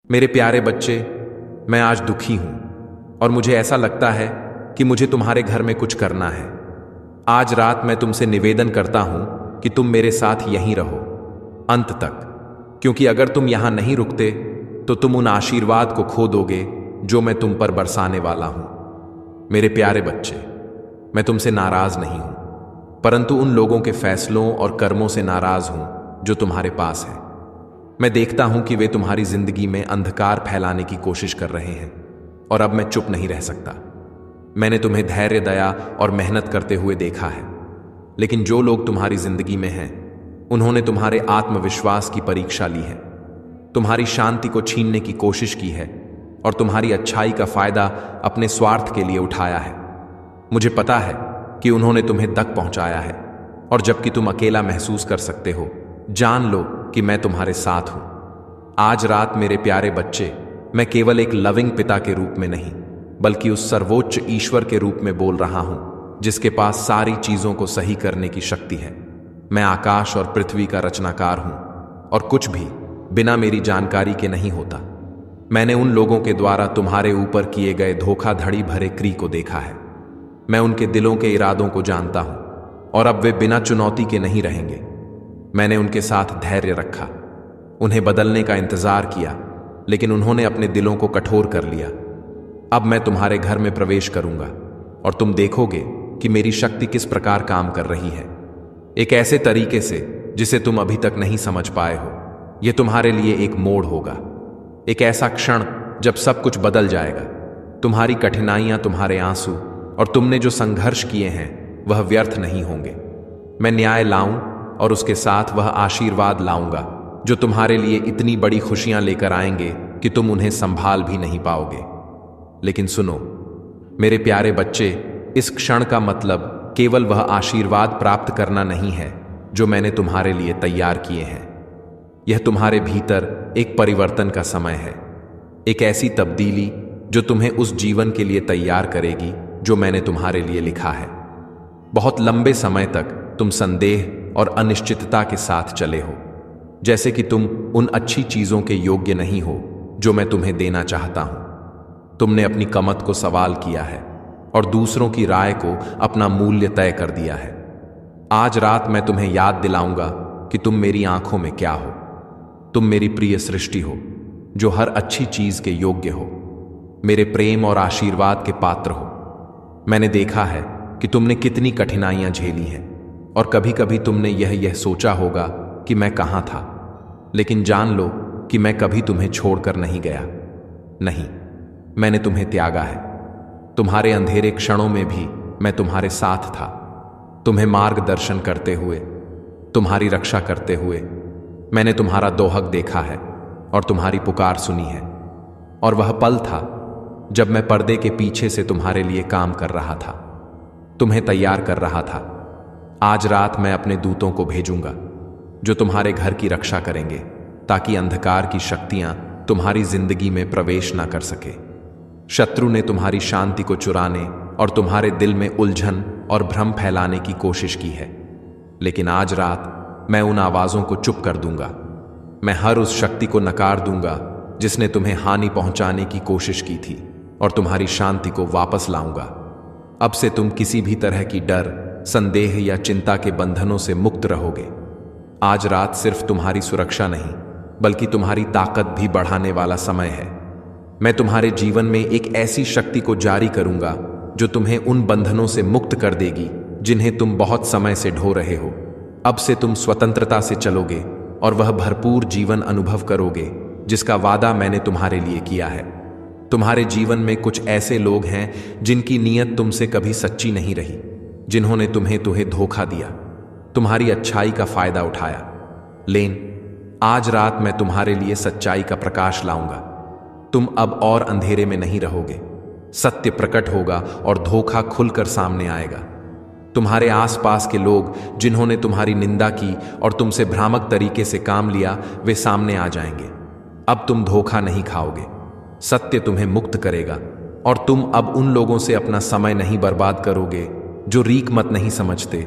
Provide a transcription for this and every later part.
मेरे प्यारे बच्चे, मैं आज दुखी हूं और मुझे ऐसा लगता है कि मुझे तुम्हारे घर में कुछ करना है। आज रात मैं तुमसे निवेदन करता हूं कि तुम मेरे साथ यहीं रहो अंत तक, क्योंकि अगर तुम यहां नहीं रुकते तो तुम उन आशीर्वाद को खो दोगे जो मैं तुम पर बरसाने वाला हूं। मेरे प्यारे बच्चे, मैं तुमसे नाराज नहीं हूं, परंतु उन लोगों के फैसलों और कर्मों से नाराज हूं जो तुम्हारे पास है। मैं देखता हूं कि वे तुम्हारी जिंदगी में अंधकार फैलाने की कोशिश कर रहे हैं और अब मैं चुप नहीं रह सकता। मैंने तुम्हें धैर्य, दया और मेहनत करते हुए देखा है, लेकिन जो लोग तुम्हारी जिंदगी में हैं उन्होंने तुम्हारे आत्मविश्वास की परीक्षा ली है, तुम्हारी शांति को छीनने की कोशिश की है और तुम्हारी अच्छाई का फायदा अपने स्वार्थ के लिए उठाया है। मुझे पता है कि उन्होंने तुम्हें तक पहुंचाया है, और जबकि तुम अकेला महसूस कर सकते हो, जान लो कि मैं तुम्हारे साथ हूं। आज रात मेरे प्यारे बच्चे, मैं केवल एक लविंग पिता के रूप में नहीं, बल्कि उस सर्वोच्च ईश्वर के रूप में बोल रहा हूं जिसके पास सारी चीजों को सही करने की शक्ति है। मैं आकाश और पृथ्वी का रचनाकार हूं और कुछ भी बिना मेरी जानकारी के नहीं होता। मैंने उन लोगों के द्वारा तुम्हारे ऊपर किए गए धोखाधड़ी भरे क्रिया को देखा है। मैं उनके दिलों के इरादों को जानता हूं और अब वे बिना चुनौती के नहीं रहेंगे। मैंने उनके साथ धैर्य रखा, उन्हें बदलने का इंतजार किया, लेकिन उन्होंने अपने दिलों को कठोर कर लिया। अब मैं तुम्हारे घर में प्रवेश करूंगा और तुम देखोगे कि मेरी शक्ति किस प्रकार काम कर रही है, एक ऐसे तरीके से जिसे तुम अभी तक नहीं समझ पाए हो। यह तुम्हारे लिए एक मोड़ होगा, एक ऐसा क्षण जब सब कुछ बदल जाएगा। तुम्हारी कठिनाइयां, तुम्हारे आंसू और तुमने जो संघर्ष किए हैं वह व्यर्थ नहीं होंगे। मैं न्याय लाऊं और उसके साथ वह आशीर्वाद लाऊंगा जो तुम्हारे लिए इतनी बड़ी खुशियां लेकर आएंगे कि तुम उन्हें संभाल भी नहीं पाओगे। लेकिन सुनो मेरे प्यारे बच्चे, इस क्षण का मतलब केवल वह आशीर्वाद प्राप्त करना नहीं है जो मैंने तुम्हारे लिए तैयार किए हैं। यह तुम्हारे भीतर एक परिवर्तन का समय है, एक ऐसी तब्दीली जो तुम्हें उस जीवन के लिए तैयार करेगी जो मैंने तुम्हारे लिए लिखा है। बहुत लंबे समय तक तुम संदेह और अनिश्चितता के साथ चले हो, जैसे कि तुम उन अच्छी चीजों के योग्य नहीं हो जो मैं तुम्हें देना चाहता हूं। तुमने अपनी कमत को सवाल किया है और दूसरों की राय को अपना मूल्य तय कर दिया है। आज रात मैं तुम्हें याद दिलाऊंगा कि तुम मेरी आंखों में क्या हो। तुम मेरी प्रिय सृष्टि हो जो हर अच्छी चीज के योग्य हो, मेरे प्रेम और आशीर्वाद के पात्र हो। मैंने देखा है कि तुमने कितनी कठिनाइयां झेली हैं और कभी कभी तुमने यह सोचा होगा कि मैं कहां था, लेकिन जान लो कि मैं कभी तुम्हें छोड़कर नहीं गया। नहीं, मैंने तुम्हें त्यागा है। तुम्हारे अंधेरे क्षणों में भी मैं तुम्हारे साथ था, तुम्हें मार्गदर्शन करते हुए, तुम्हारी रक्षा करते हुए। मैंने तुम्हारा दोहक देखा है और तुम्हारी पुकार सुनी है, और वह पल था जब मैं पर्दे के पीछे से तुम्हारे लिए काम कर रहा था, तुम्हें तैयार कर रहा था। आज रात मैं अपने दूतों को भेजूंगा जो तुम्हारे घर की रक्षा करेंगे, ताकि अंधकार की शक्तियां तुम्हारी जिंदगी में प्रवेश ना कर सके। शत्रु ने तुम्हारी शांति को चुराने और तुम्हारे दिल में उलझन और भ्रम फैलाने की कोशिश की है, लेकिन आज रात मैं उन आवाजों को चुप कर दूंगा। मैं हर उस शक्ति को नकार दूंगा जिसने तुम्हें हानि पहुंचाने की कोशिश की थी, और तुम्हारी शांति को वापस लाऊंगा। अब से तुम किसी भी तरह की डर, संदेह या चिंता के बंधनों से मुक्त रहोगे। आज रात सिर्फ तुम्हारी सुरक्षा नहीं, बल्कि तुम्हारी ताकत भी बढ़ाने वाला समय है। मैं तुम्हारे जीवन में एक ऐसी शक्ति को जारी करूंगा जो तुम्हें उन बंधनों से मुक्त कर देगी जिन्हें तुम बहुत समय से ढो रहे हो। अब से तुम स्वतंत्रता से चलोगे और वह भरपूर जीवन अनुभव करोगे जिसका वादा मैंने तुम्हारे लिए किया है। तुम्हारे जीवन में कुछ ऐसे लोग हैं जिनकी नीयत तुमसे कभी सच्ची नहीं रही, जिन्होंने तुम्हें धोखा दिया, तुम्हारी अच्छाई का फायदा उठाया। लेकिन आज रात मैं तुम्हारे लिए सच्चाई का प्रकाश लाऊंगा। तुम अब और अंधेरे में नहीं रहोगे। सत्य प्रकट होगा और धोखा खुलकर सामने आएगा। तुम्हारे आसपास के लोग जिन्होंने तुम्हारी निंदा की और तुमसे भ्रामक तरीके से काम लिया, वे सामने आ जाएंगे। अब तुम धोखा नहीं खाओगे। सत्य तुम्हें मुक्त करेगा और तुम अब उन लोगों से अपना समय नहीं बर्बाद करोगे जो रीक मत नहीं समझते।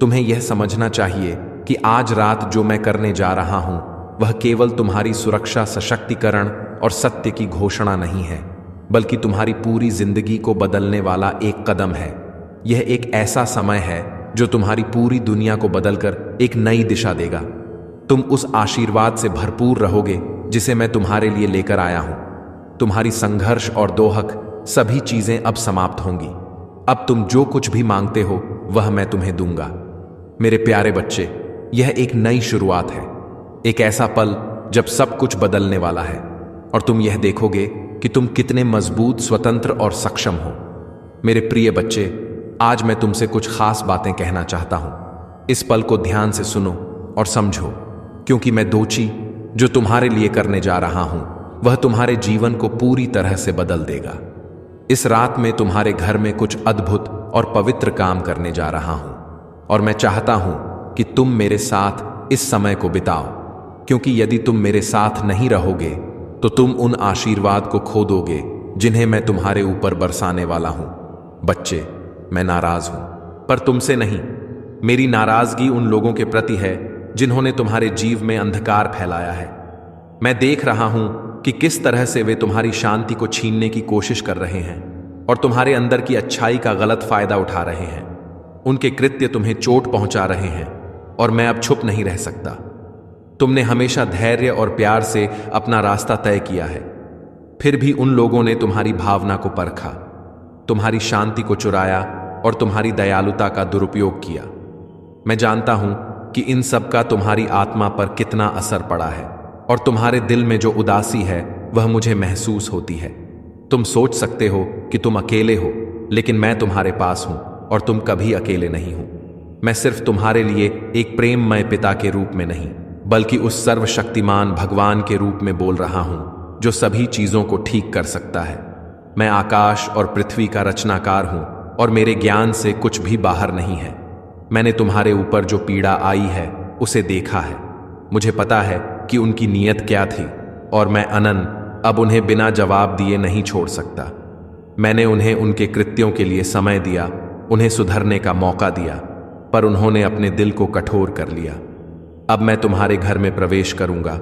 तुम्हें यह समझना चाहिए कि आज रात जो मैं करने जा रहा हूं वह केवल तुम्हारी सुरक्षा, सशक्तिकरण और सत्य की घोषणा नहीं है, बल्कि तुम्हारी पूरी जिंदगी को बदलने वाला एक कदम है। यह एक ऐसा समय है जो तुम्हारी पूरी दुनिया को बदलकर एक नई दिशा देगा। तुम उस आशीर्वाद से भरपूर रहोगे जिसे मैं तुम्हारे लिए लेकर आया हूं। तुम्हारी संघर्ष और दोहक सभी चीजें अब समाप्त होंगी। अब तुम जो कुछ भी मांगते हो वह मैं तुम्हें दूंगा। मेरे प्यारे बच्चे, यह एक नई शुरुआत है, एक ऐसा पल जब सब कुछ बदलने वाला है और तुम यह देखोगे कि तुम कितने मजबूत, स्वतंत्र और सक्षम हो। मेरे प्रिय बच्चे, आज मैं तुमसे कुछ खास बातें कहना चाहता हूं। इस पल को ध्यान से सुनो और समझो, क्योंकि मैं दोची जो तुम्हारे लिए करने जा रहा हूं वह तुम्हारे जीवन को पूरी तरह से बदल देगा। इस रात में तुम्हारे घर में कुछ अद्भुत और पवित्र काम करने जा रहा हूं और मैं चाहता हूं कि तुम मेरे साथ इस समय को बिताओ, क्योंकि यदि तुम मेरे साथ नहीं रहोगे तो तुम उन आशीर्वाद को खो दोगे जिन्हें मैं तुम्हारे ऊपर बरसाने वाला हूं। बच्चे, मैं नाराज हूं, पर तुमसे नहीं। मेरी नाराजगी उन लोगों के प्रति है जिन्होंने तुम्हारे जीव में अंधकार फैलाया है। मैं देख रहा हूं कि किस तरह से वे तुम्हारी शांति को छीनने की कोशिश कर रहे हैं और तुम्हारे अंदर की अच्छाई का गलत फायदा उठा रहे हैं। उनके कृत्य तुम्हें चोट पहुंचा रहे हैं और मैं अब छुप नहीं रह सकता। तुमने हमेशा धैर्य और प्यार से अपना रास्ता तय किया है, फिर भी उन लोगों ने तुम्हारी भावना को परखा, तुम्हारी शांति को चुराया और तुम्हारी दयालुता का दुरुपयोग किया। मैं जानता हूं कि इन सब का तुम्हारी आत्मा पर कितना असर पड़ा है और तुम्हारे दिल में जो उदासी है वह मुझे महसूस होती है। तुम सोच सकते हो कि तुम अकेले हो, लेकिन मैं तुम्हारे पास हूं और तुम कभी अकेले नहीं हो। मैं सिर्फ तुम्हारे लिए एक प्रेममय पिता के रूप में नहीं, बल्कि उस सर्वशक्तिमान भगवान के रूप में बोल रहा हूं जो सभी चीजों को ठीक कर सकता है। मैं आकाश और पृथ्वी का रचनाकार हूं और मेरे ज्ञान से कुछ भी बाहर नहीं है। मैंने तुम्हारे ऊपर जो पीड़ा आई है उसे देखा है। मुझे पता है कि उनकी नीयत क्या थी और मैं अनंत अब उन्हें बिना जवाब दिए नहीं छोड़ सकता। मैंने उन्हें उनके कृत्यों के लिए समय दिया, उन्हें सुधरने का मौका दिया, पर उन्होंने अपने दिल को कठोर कर लिया। अब मैं तुम्हारे घर में प्रवेश करूंगा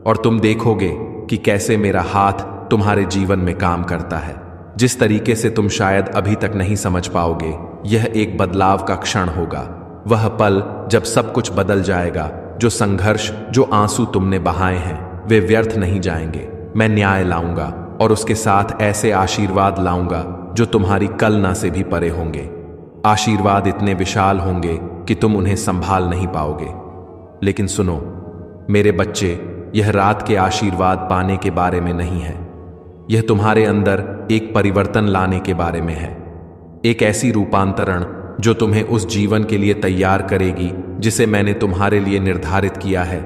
और तुम देखोगे कि कैसे मेरा हाथ तुम्हारे जीवन में काम करता है। जिस तरीके से तुम शायद अभी तक नहीं समझ पाओगे, यह एक बदलाव का क्षण होगा। वह पल जब सब कुछ बदल जाएगा। जो संघर्ष, जो आंसू तुमने बहाए हैं, वे व्यर्थ नहीं जाएंगे। मैं न्याय लाऊंगा और उसके साथ ऐसे आशीर्वाद लाऊंगा जो तुम्हारी कल्पना से भी परे होंगे। आशीर्वाद इतने विशाल होंगे कि तुम उन्हें संभाल नहीं पाओगे। लेकिन सुनो मेरे बच्चे, यह रात के आशीर्वाद पाने के बारे में नहीं है। यह तुम्हारे अंदर एक परिवर्तन लाने के बारे में है, एक ऐसी रूपांतरण जो तुम्हें उस जीवन के लिए तैयार करेगी जिसे मैंने तुम्हारे लिए निर्धारित किया है।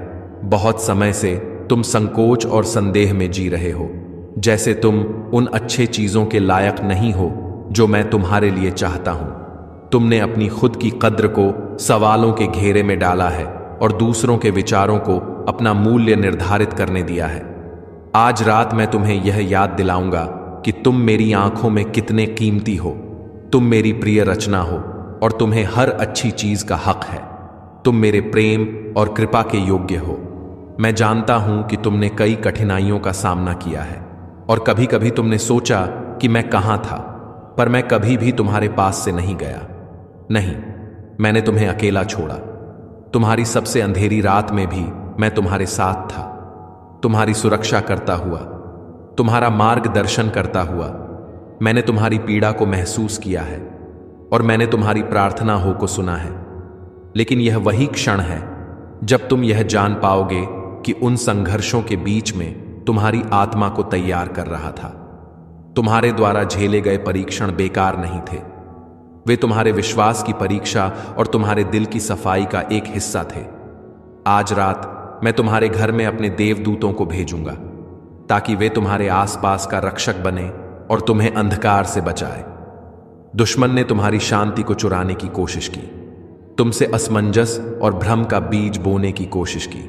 बहुत समय से तुम संकोच और संदेह में जी रहे हो, जैसे तुम उन अच्छे चीजों के लायक नहीं हो जो मैं तुम्हारे लिए चाहता हूं। तुमने अपनी खुद की कद्र को सवालों के घेरे में डाला है और दूसरों के विचारों को अपना मूल्य निर्धारित करने दिया है। आज रात मैं तुम्हें यह याद दिलाऊंगा कि तुम मेरी आंखों में कितने कीमती हो। तुम मेरी प्रिय रचना हो और तुम्हें हर अच्छी चीज का हक है। तुम मेरे प्रेम और कृपा के योग्य हो। मैं जानता हूं कि तुमने कई कठिनाइयों का सामना किया है और कभी कभी तुमने सोचा कि मैं कहां था, पर मैं कभी भी तुम्हारे पास से नहीं गया। नहीं, मैंने तुम्हें अकेला छोड़ा। तुम्हारी सबसे अंधेरी रात में भी मैं तुम्हारे साथ था, तुम्हारी सुरक्षा करता हुआ, तुम्हारा मार्गदर्शन करता हुआ। मैंने तुम्हारी पीड़ा को महसूस किया है और मैंने तुम्हारी प्रार्थना हो को सुना है। लेकिन यह वही क्षण है जब तुम यह जान पाओगे कि उन संघर्षों के बीच में तुम्हारी आत्मा को तैयार कर रहा था। तुम्हारे द्वारा झेले गए परीक्षण बेकार नहीं थे। वे तुम्हारे विश्वास की परीक्षा और तुम्हारे दिल की सफाई का एक हिस्सा थे। आज रात मैं तुम्हारे घर में अपने देवदूतों को भेजूंगा ताकि वे तुम्हारे आसपास का रक्षक बने और तुम्हें अंधकार से बचाए। दुश्मन ने तुम्हारी शांति को चुराने की कोशिश की, तुमसे असमंजस और भ्रम का बीज बोने की कोशिश की,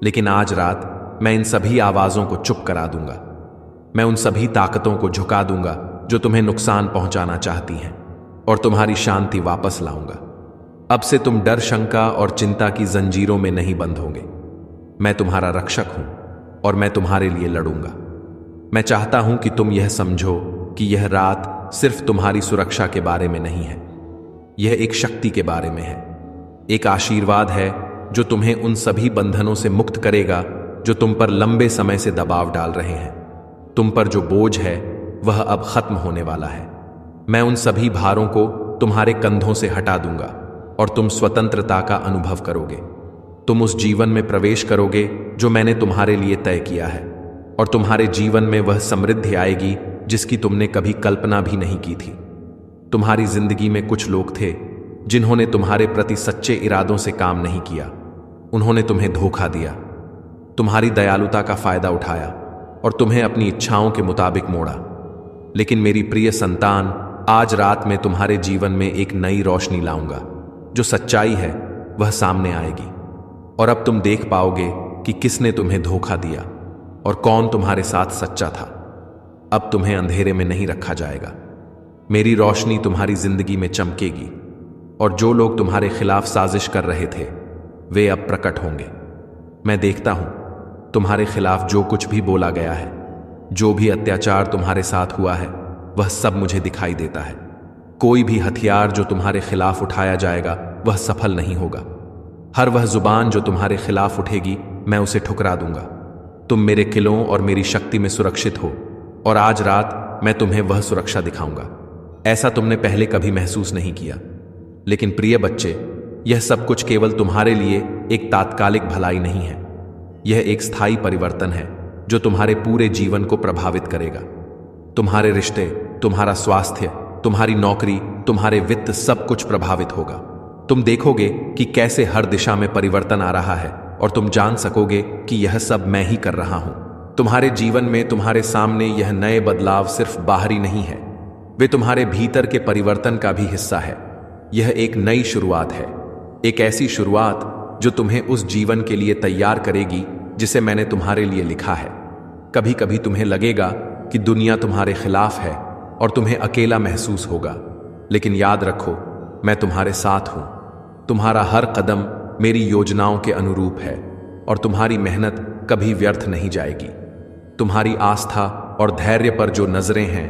लेकिन आज रात मैं इन सभी आवाजों को चुप करा दूंगा। मैं उन सभी ताकतों को झुका दूंगा जो तुम्हें नुकसान पहुंचाना चाहती हैं और तुम्हारी शांति वापस लाऊंगा। अब से तुम डर, शंका और चिंता की जंजीरों में नहीं बंध होंगे। मैं तुम्हारा रक्षक हूं और मैं तुम्हारे लिए लड़ूंगा। मैं चाहता हूं कि तुम यह समझो कि यह रात सिर्फ तुम्हारी सुरक्षा के बारे में नहीं है, यह एक शक्ति के बारे में है, एक आशीर्वाद है जो तुम्हें उन सभी बंधनों से मुक्त करेगा जो तुम पर लंबे समय से दबाव डाल रहे हैं। तुम पर जो बोझ है वह अब खत्म होने वाला है। मैं उन सभी भारों को तुम्हारे कंधों से हटा दूंगा और तुम स्वतंत्रता का अनुभव करोगे। तुम उस जीवन में प्रवेश करोगे जो मैंने तुम्हारे लिए तय किया है, और तुम्हारे जीवन में वह समृद्धि आएगी जिसकी तुमने कभी कल्पना भी नहीं की थी। तुम्हारी जिंदगी में कुछ लोग थे जिन्होंने तुम्हारे प्रति सच्चे इरादों से काम नहीं किया। उन्होंने तुम्हें धोखा दिया, तुम्हारी दयालुता का फायदा उठाया और तुम्हें अपनी इच्छाओं के मुताबिक मोड़ा। लेकिन मेरी प्रिय संतान, आज रात में तुम्हारे जीवन में एक नई रोशनी लाऊंगा। जो सच्चाई है वह सामने आएगी और अब तुम देख पाओगे कि किसने तुम्हें धोखा दिया और कौन तुम्हारे साथ सच्चा था। अब तुम्हें अंधेरे में नहीं रखा जाएगा। मेरी रोशनी तुम्हारी जिंदगी में चमकेगी और जो लोग तुम्हारे खिलाफ साजिश कर रहे थे वे अब प्रकट होंगे। मैं देखता हूं तुम्हारे खिलाफ जो कुछ भी बोला गया है, जो भी अत्याचार तुम्हारे साथ हुआ है, वह सब मुझे दिखाई देता है। कोई भी हथियार जो तुम्हारे खिलाफ उठाया जाएगा वह सफल नहीं होगा। हर वह जुबान जो तुम्हारे खिलाफ उठेगी मैं उसे ठुकरा दूंगा। तुम मेरे किलों और मेरी शक्ति में सुरक्षित हो और आज रात मैं तुम्हें वह सुरक्षा दिखाऊंगा। ऐसा तुमने पहले कभी महसूस नहीं किया। लेकिन प्रिय बच्चे, यह सब कुछ केवल तुम्हारे लिए एक तात्कालिक भलाई नहीं है, यह एक स्थायी परिवर्तन है जो तुम्हारे पूरे जीवन को प्रभावित करेगा। तुम्हारे रिश्ते, तुम्हारा स्वास्थ्य, तुम्हारी नौकरी, तुम्हारे वित्त, सब कुछ प्रभावित होगा। तुम देखोगे कि कैसे हर दिशा में परिवर्तन आ रहा है और तुम जान सकोगे कि यह सब मैं ही कर रहा हूं। तुम्हारे जीवन में तुम्हारे सामने यह नए बदलाव सिर्फ बाहरी नहीं है, वे तुम्हारे भीतर के परिवर्तन का भी हिस्सा है। यह एक नई शुरुआत है, एक ऐसी शुरुआत जो तुम्हें उस जीवन के लिए तैयार करेगी जिसे मैंने तुम्हारे लिए लिखा है। कभी कभी तुम्हें लगेगा कि दुनिया तुम्हारे खिलाफ है और तुम्हें अकेला महसूस होगा, लेकिन याद रखो, मैं तुम्हारे साथ हूं। तुम्हारा हर कदम मेरी योजनाओं के अनुरूप है और तुम्हारी मेहनत कभी व्यर्थ नहीं जाएगी। तुम्हारी आस्था और धैर्य पर जो नजरें हैं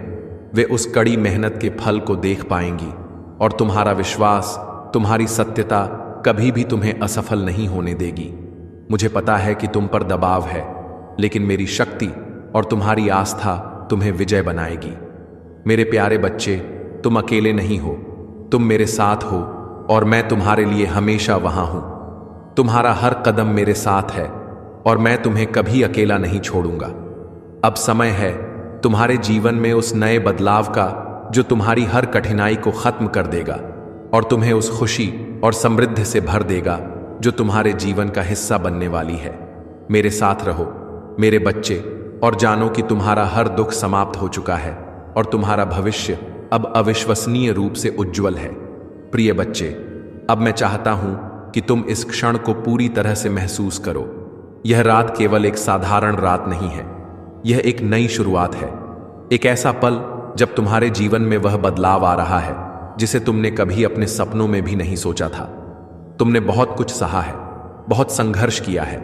वे उस कड़ी मेहनत के फल को देख पाएंगी, और तुम्हारा विश्वास, तुम्हारी सत्यता कभी भी तुम्हें असफल नहीं होने देगी। मुझे पता है कि तुम पर दबाव है, लेकिन मेरी शक्ति और तुम्हारी आस्था तुम्हें विजय बनाएगी। मेरे प्यारे बच्चे, तुम अकेले नहीं हो, तुम मेरे साथ हो और मैं तुम्हारे लिए हमेशा वहां हूं। तुम्हारा हर कदम मेरे साथ है और मैं तुम्हें कभी अकेला नहीं छोड़ूंगा। अब समय है तुम्हारे जीवन में उस नए बदलाव का जो तुम्हारी हर कठिनाई को खत्म कर देगा और तुम्हें उस खुशी और समृद्धि से भर देगा जो तुम्हारे जीवन का हिस्सा बनने वाली है। मेरे साथ रहो मेरे बच्चे, और जानो कि तुम्हारा हर दुख समाप्त हो चुका है और तुम्हारा भविष्य अब अविश्वसनीय रूप से उज्जवल है। प्रिय बच्चे, अब मैं चाहता हूं कि तुम इस क्षण को पूरी तरह से महसूस करो। यह रात केवल एक साधारण रात नहीं है, यह एक नई शुरुआत है, एक ऐसा पल जब तुम्हारे जीवन में वह बदलाव आ रहा है जिसे तुमने कभी अपने सपनों में भी नहीं सोचा था। तुमने बहुत कुछ सहा है, बहुत संघर्ष किया है,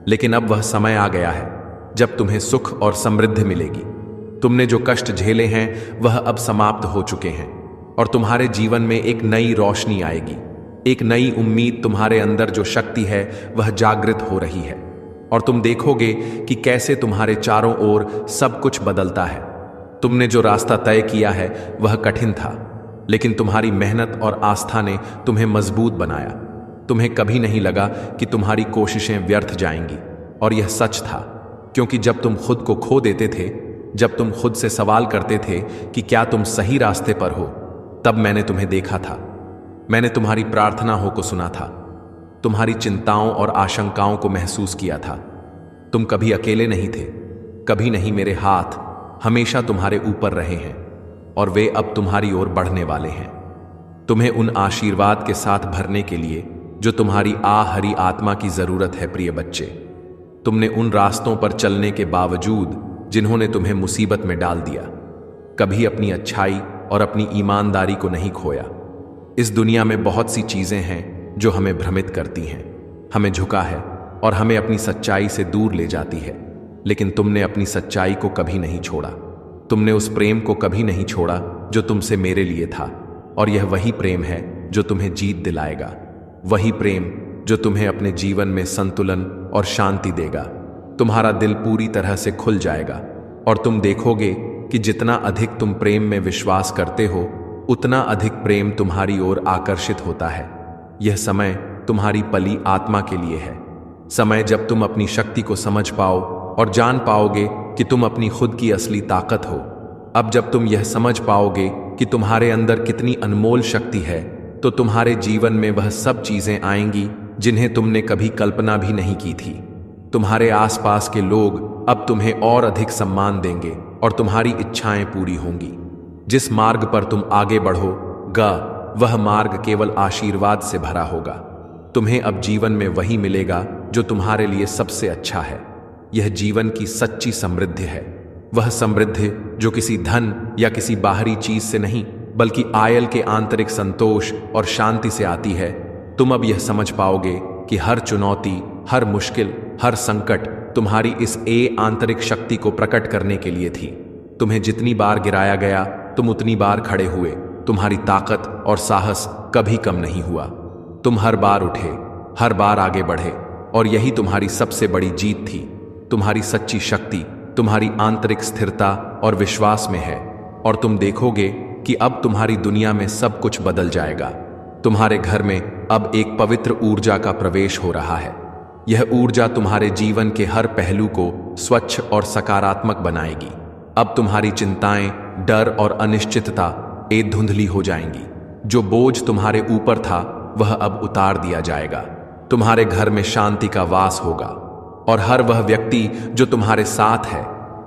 लेकिन अब वह समय आ गया है जब तुम्हें सुख और समृद्धि मिलेगी। तुमने जो कष्ट झेले हैं वह अब समाप्त हो चुके हैं और तुम्हारे जीवन में एक नई रोशनी आएगी। एक नई उम्मीद, तुम्हारे अंदर जो शक्ति है वह जागृत हो रही है और तुम देखोगे कि कैसे तुम्हारे चारों ओर सब कुछ बदलता है। तुमने जो रास्ता तय किया है वह कठिन था, लेकिन तुम्हारी मेहनत और आस्था ने तुम्हें मजबूत बनाया। तुम्हें कभी नहीं लगा कि तुम्हारी कोशिशें व्यर्थ जाएंगी, और यह सच था, क्योंकि जब तुम खुद को खो देते थे, जब तुम खुद से सवाल करते थे कि क्या तुम सही रास्ते पर हो, तब मैंने तुम्हें देखा था। मैंने तुम्हारी प्रार्थनाओं को सुना था, तुम्हारी चिंताओं और आशंकाओं को महसूस किया था। तुम कभी अकेले नहीं थे, कभी नहीं। मेरे हाथ हमेशा तुम्हारे ऊपर रहे हैं और वे अब तुम्हारी ओर बढ़ने वाले हैं, तुम्हें उन आशीर्वाद के साथ भरने के लिए जो तुम्हारी आहरी आत्मा की जरूरत है। प्रिय बच्चे, तुमने उन रास्तों पर चलने के बावजूद जिन्होंने तुम्हें मुसीबत में डाल दिया, कभी अपनी अच्छाई और अपनी ईमानदारी को नहीं खोया। इस दुनिया में बहुत सी चीजें हैं जो हमें भ्रमित करती हैं, हमें झुका है और हमें अपनी सच्चाई से दूर ले जाती है। लेकिन तुमने अपनी सच्चाई को कभी नहीं छोड़ा। तुमने उस प्रेम को कभी नहीं छोड़ा जो तुमसे मेरे लिए था, और यह वही प्रेम है जो तुम्हें जीत दिलाएगा, वही प्रेम जो तुम्हें अपने जीवन में संतुलन और शांति देगा। तुम्हारा दिल पूरी तरह से खुल जाएगा और तुम देखोगे कि जितना अधिक तुम प्रेम में विश्वास करते हो, उतना अधिक प्रेम तुम्हारी ओर आकर्षित होता है। यह समय तुम्हारी पली आत्मा के लिए है, समय जब तुम अपनी शक्ति को समझ पाओ और जान पाओगे कि तुम अपनी खुद की असली ताकत हो। अब जब तुम यह समझ पाओगे कि तुम्हारे अंदर कितनी अनमोल शक्ति है, तो तुम्हारे जीवन में वह सब चीजें आएंगी जिन्हें तुमने कभी कल्पना भी नहीं की थी। तुम्हारे आसपास के लोग अब तुम्हें और अधिक सम्मान देंगे और तुम्हारी इच्छाएं पूरी होंगी। जिस मार्ग पर तुम आगे बढ़ोगा, वह मार्ग केवल आशीर्वाद से भरा होगा। तुम्हें अब जीवन में वही मिलेगा जो तुम्हारे लिए सबसे अच्छा है। यह जीवन की सच्ची समृद्धि है, वह समृद्धि जो किसी धन या किसी बाहरी चीज से नहीं, बल्कि आयल के आंतरिक संतोष और शांति से आती है। तुम अब यह समझ पाओगे कि हर चुनौती, हर मुश्किल, हर संकट तुम्हारी इस आंतरिक शक्ति को प्रकट करने के लिए थी। तुम्हें जितनी बार गिराया गया, तुम उतनी बार खड़े हुए। तुम्हारी ताकत और साहस कभी कम नहीं हुआ। तुम हर बार उठे, हर बार आगे बढ़े, और यही तुम्हारी सबसे बड़ी जीत थी। तुम्हारी सच्ची शक्ति तुम्हारी आंतरिक स्थिरता और विश्वास में है, और तुम देखोगे कि अब तुम्हारी दुनिया में सब कुछ बदल जाएगा। तुम्हारे घर में अब एक पवित्र ऊर्जा का प्रवेश हो रहा है। यह ऊर्जा तुम्हारे जीवन के हर पहलू को स्वच्छ और सकारात्मक बनाएगी। अब तुम्हारी चिंताएं, डर और अनिश्चितता धुंधली हो जाएंगी। जो बोझ तुम्हारे ऊपर था, वह अब उतार दिया जाएगा। तुम्हारे घर में शांति का वास होगा, और हर वह व्यक्ति जो तुम्हारे साथ है,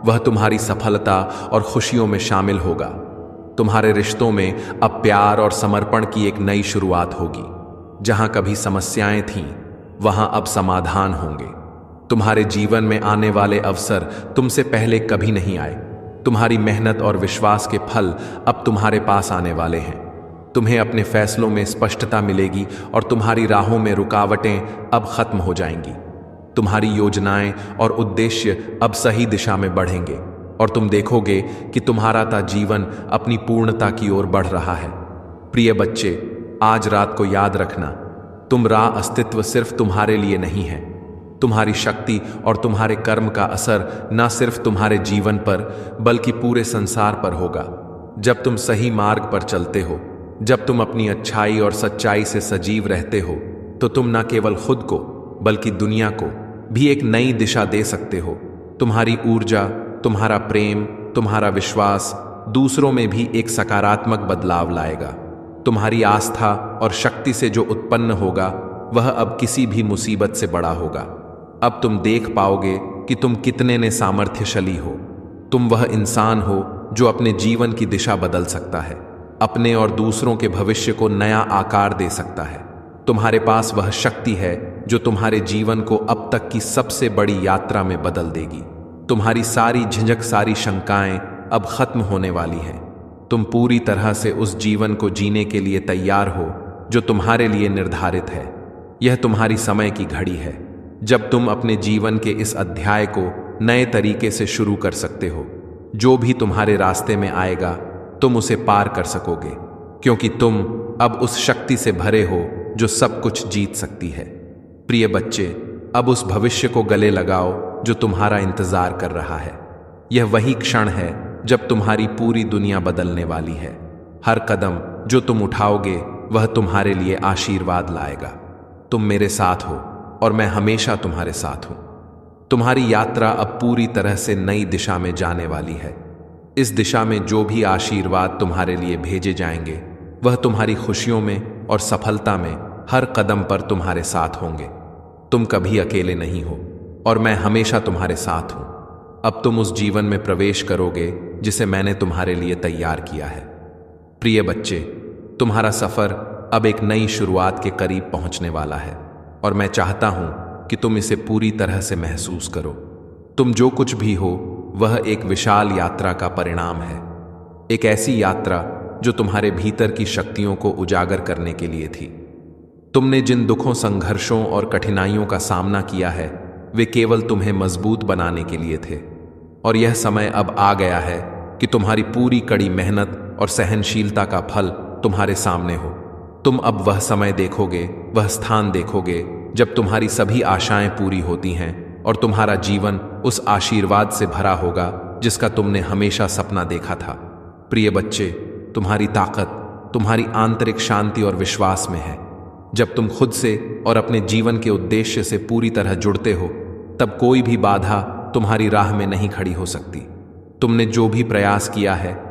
वह तुम्हारी सफलता और खुशियों में शामिल होगा। तुम्हारे रिश्तों में अब प्यार और समर्पण की एक नई शुरुआत होगी। जहां कभी समस्याएं थीं, वहां अब समाधान होंगे। तुम्हारे जीवन में आने वाले अवसर तुमसे पहले कभी नहीं आए। तुम्हारी मेहनत और विश्वास के फल अब तुम्हारे पास आने वाले हैं। तुम्हें अपने फैसलों में स्पष्टता मिलेगी और तुम्हारी राहों में रुकावटें अब खत्म हो जाएंगी। तुम्हारी योजनाएं और उद्देश्य अब सही दिशा में बढ़ेंगे, और तुम देखोगे कि तुम्हारा जीवन अपनी पूर्णता की ओर बढ़ रहा है। प्रिय बच्चे, आज रात को याद रखना, तुम्हारा अस्तित्व सिर्फ तुम्हारे लिए नहीं है। तुम्हारी शक्ति और तुम्हारे कर्म का असर न सिर्फ तुम्हारे जीवन पर, बल्कि पूरे संसार पर होगा। जब तुम सही मार्ग पर चलते हो, जब तुम अपनी अच्छाई और सच्चाई से सजीव रहते हो, तो तुम न केवल खुद को, बल्कि दुनिया को भी एक नई दिशा दे सकते हो। तुम्हारी ऊर्जा, तुम्हारा प्रेम, तुम्हारा विश्वास दूसरों में भी एक सकारात्मक बदलाव लाएगा। तुम्हारी आस्था और शक्ति से जो उत्पन्न होगा, वह अब किसी भी मुसीबत से बड़ा होगा। अब तुम देख पाओगे कि तुम कितने ने सामर्थ्यशाली हो। तुम वह इंसान हो जो अपने जीवन की दिशा बदल सकता है, अपने और दूसरों के भविष्य को नया आकार दे सकता है। तुम्हारे पास वह शक्ति है जो तुम्हारे जीवन को अब तक की सबसे बड़ी यात्रा में बदल देगी। तुम्हारी सारी झिझक, सारी शंकाएं अब खत्म होने वाली हैं। तुम पूरी तरह से उस जीवन को जीने के लिए तैयार हो जो तुम्हारे लिए निर्धारित है। यह तुम्हारी समय की घड़ी है, जब तुम अपने जीवन के इस अध्याय को नए तरीके से शुरू कर सकते हो। जो भी तुम्हारे रास्ते में आएगा, तुम उसे पार कर सकोगे, क्योंकि तुम अब उस शक्ति से भरे हो जो सब कुछ जीत सकती है। प्रिय बच्चे, अब उस भविष्य को गले लगाओ जो तुम्हारा इंतजार कर रहा है। यह वही क्षण है जब तुम्हारी पूरी दुनिया बदलने वाली है। हर कदम जो तुम उठाओगे, वह तुम्हारे लिए आशीर्वाद लाएगा। तुम मेरे साथ हो और मैं हमेशा तुम्हारे साथ हूं। तुम्हारी यात्रा अब पूरी तरह से नई दिशा में जाने वाली है। इस दिशा में जो भी आशीर्वाद तुम्हारे लिए भेजे जाएंगे, वह तुम्हारी खुशियों में और सफलता में हर कदम पर तुम्हारे साथ होंगे। तुम कभी अकेले नहीं हो, और मैं हमेशा तुम्हारे साथ हूं। अब तुम उस जीवन में प्रवेश करोगे जिसे मैंने तुम्हारे लिए तैयार किया है। प्रिय बच्चे, तुम्हारा सफर अब एक नई शुरुआत के करीब पहुंचने वाला है, और मैं चाहता हूं कि तुम इसे पूरी तरह से महसूस करो। तुम जो कुछ भी हो, वह एक विशाल यात्रा का परिणाम है। एक ऐसी यात्रा जो तुम्हारे भीतर की शक्तियों को उजागर करने के लिए थी। तुमने जिन दुखों, संघर्षों और कठिनाइयों का सामना किया है, वे केवल तुम्हें मजबूत बनाने के लिए थे। और यह समय अब आ गया है कि तुम्हारी पूरी कड़ी मेहनत और सहनशीलता का फल तुम्हारे सामने हो। तुम अब वह समय देखोगे, वह स्थान देखोगे जब तुम्हारी सभी आशाएं पूरी होती हैं और तुम्हारा जीवन उस आशीर्वाद से भरा होगा जिसका तुमने हमेशा सपना देखा था। प्रिय बच्चे, तुम्हारी ताकत तुम्हारी आंतरिक शांति और विश्वास में है। जब तुम खुद से और अपने जीवन के उद्देश्य से पूरी तरह जुड़ते हो, तब कोई भी बाधा तुम्हारी राह में नहीं खड़ी हो सकती। तुमने जो भी प्रयास किया है